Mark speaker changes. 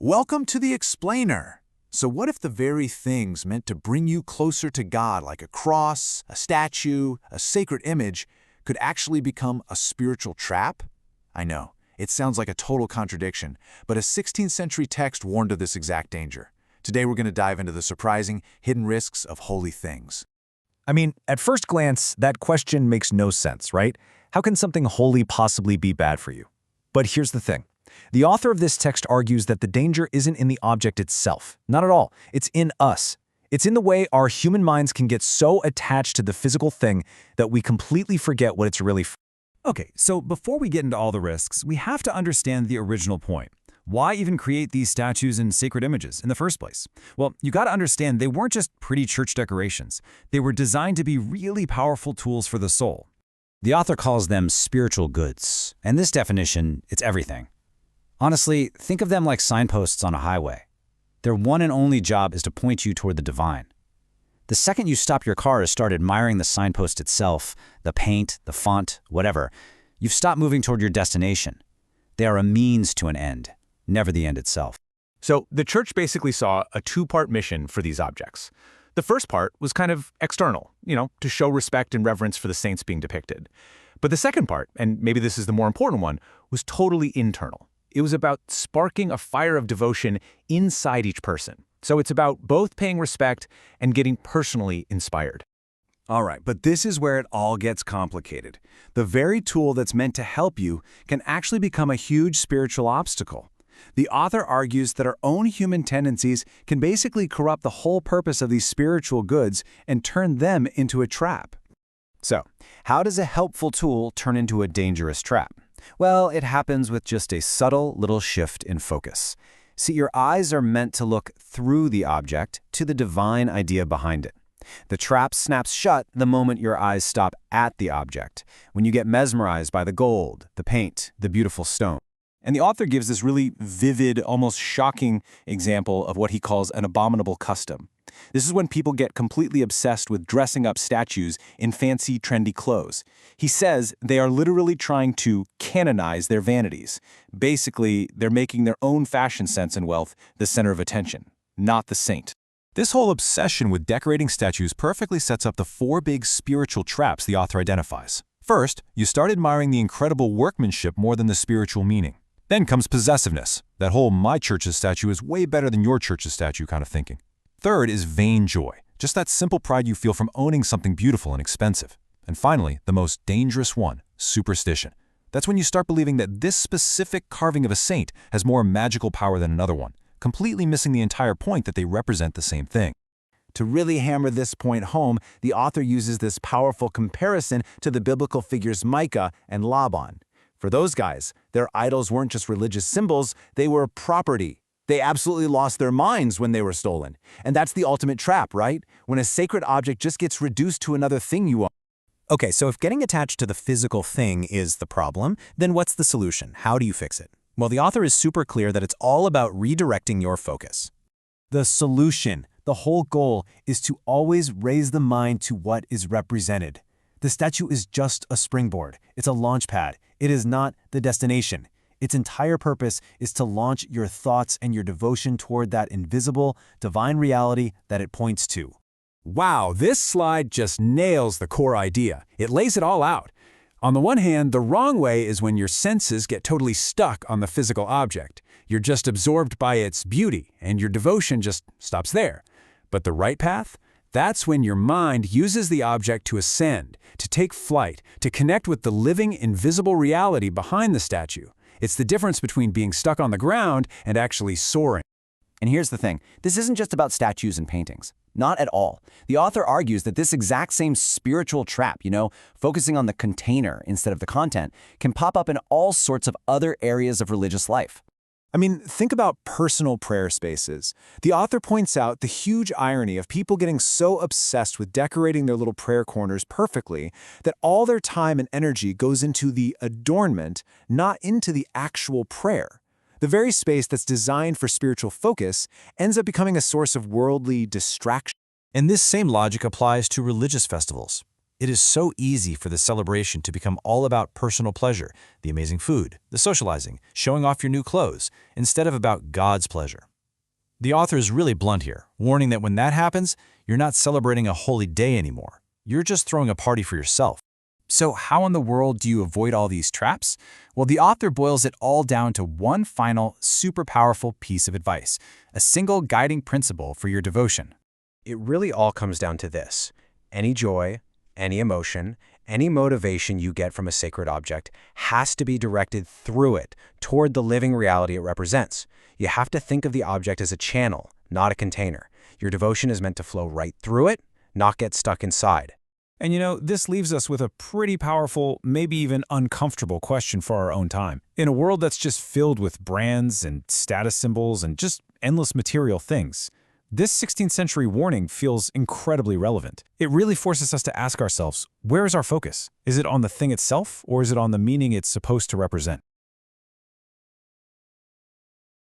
Speaker 1: Welcome to the Explainer. So what if the very things meant to bring you closer to God, like a cross, a statue, a sacred image, could actually become a spiritual trap? I know, it sounds like a total contradiction, but a 16th century text warned of this exact danger. Today we're going to dive into the surprising, hidden risks of holy things.
Speaker 2: I mean, at first glance, that question makes no sense, right? How can something holy possibly be bad for you? But here's the thing. The author of this text argues that the danger isn't in the object itself. Not at all. It's in us. It's in the way our human minds can get so attached to the physical thing that we completely forget what it's really for.
Speaker 3: Okay, so before we get into all the risks, we have to understand the original point. Why even create these statues and sacred images in the first place? Well, you gotta understand they weren't just pretty church decorations. They were designed to be really powerful tools for the soul.
Speaker 4: The author calls them spiritual goods, and this definition, it's everything. Honestly, think of them like signposts on a highway. Their one and only job is to point you toward the divine. The second you stop your car to start admiring the signpost itself, the paint, the font, whatever, you've stopped moving toward your destination. They are a means to an end, never the end itself.
Speaker 5: So the church basically saw a two-part mission for these objects. The first part was kind of external, to show respect and reverence for the saints being depicted. But the second part, and maybe this is the more important one, was totally internal. It was about sparking a fire of devotion inside each person. So it's about both paying respect and getting personally inspired.
Speaker 2: All right, but this is where it all gets complicated. The very tool that's meant to help you can actually become a huge spiritual obstacle. The author argues that our own human tendencies can basically corrupt the whole purpose of these spiritual goods and turn them into a trap. So, how does a helpful tool turn into a dangerous trap? Well, it happens with just a subtle little shift in focus. See, your eyes are meant to look through the object to the divine idea behind it. The trap snaps shut the moment your eyes stop at the object, when you get mesmerized by the gold, the paint, the beautiful stone. And the author gives this really vivid, almost shocking example of what he calls an abominable custom. This is when people get completely obsessed with dressing up statues in fancy, trendy clothes. He says they are literally trying to canonize their vanities. Basically, they're making their own fashion sense and wealth the center of attention, not the saint.
Speaker 6: This whole obsession with decorating statues perfectly sets up the four big spiritual traps the author identifies. First, you start admiring the incredible workmanship more than the spiritual meaning. Then comes possessiveness, that whole my church's statue is way better than your church's statue kind of thinking. Third is vain joy, just that simple pride you feel from owning something beautiful and expensive. And finally, the most dangerous one, superstition. That's when you start believing that this specific carving of a saint has more magical power than another one, completely missing the entire point that they represent the same thing.
Speaker 2: To really hammer this point home, the author uses this powerful comparison to the biblical figures Micah and Laban. For those guys, their idols weren't just religious symbols, they were property. They absolutely lost their minds when they were stolen. And that's the ultimate trap, right? When a sacred object just gets reduced to another thing you own.
Speaker 7: Okay, so if getting attached to the physical thing is the problem, then what's the solution? How do you fix it? Well, the author is super clear that it's all about redirecting your focus.
Speaker 2: The solution, the whole goal, is to always raise the mind to what is represented. The statue is just a springboard. It's a launch pad. It is not the destination. Its entire purpose is to launch your thoughts and your devotion toward that invisible, divine reality that it points to.
Speaker 8: Wow, this slide just nails the core idea. It lays it all out. On the one hand, the wrong way is when your senses get totally stuck on the physical object. You're just absorbed by its beauty, and your devotion just stops there. But the right path? That's when your mind uses the object to ascend, to take flight, to connect with the living, invisible reality behind the statue. It's the difference between being stuck on the ground and actually soaring.
Speaker 9: And here's the thing, this isn't just about statues and paintings. Not at all. The author argues that this exact same spiritual trap, focusing on the container instead of the content, can pop up in all sorts of other areas of religious life.
Speaker 2: I mean, think about personal prayer spaces. The author points out the huge irony of people getting so obsessed with decorating their little prayer corners perfectly that all their time and energy goes into the adornment, not into the actual prayer. The very space that's designed for spiritual focus ends up becoming a source of worldly distraction.
Speaker 7: And this same logic applies to religious festivals.
Speaker 1: It is so easy for the celebration to become all about personal pleasure, the amazing food, the socializing, showing off your new clothes, instead of about God's pleasure. The author is really blunt here, warning that when that happens, you're not celebrating a holy day anymore. You're just throwing a party for yourself.
Speaker 2: So how in the world do you avoid all these traps? Well, the author boils it all down to one final, super powerful piece of advice, a single guiding principle for your devotion.
Speaker 7: It really all comes down to this. Any joy, any emotion, any motivation you get from a sacred object has to be directed through it toward the living reality it represents. You have to think of the object as a channel, not a container. Your devotion is meant to flow right through it, not get stuck inside.
Speaker 3: And this leaves us with a pretty powerful, maybe even uncomfortable question for our own time. In a world that's just filled with brands and status symbols and just endless material things, this 16th century warning feels incredibly relevant. It really forces us to ask ourselves, where is our focus? Is it on the thing itself, or is it on the meaning it's supposed to represent?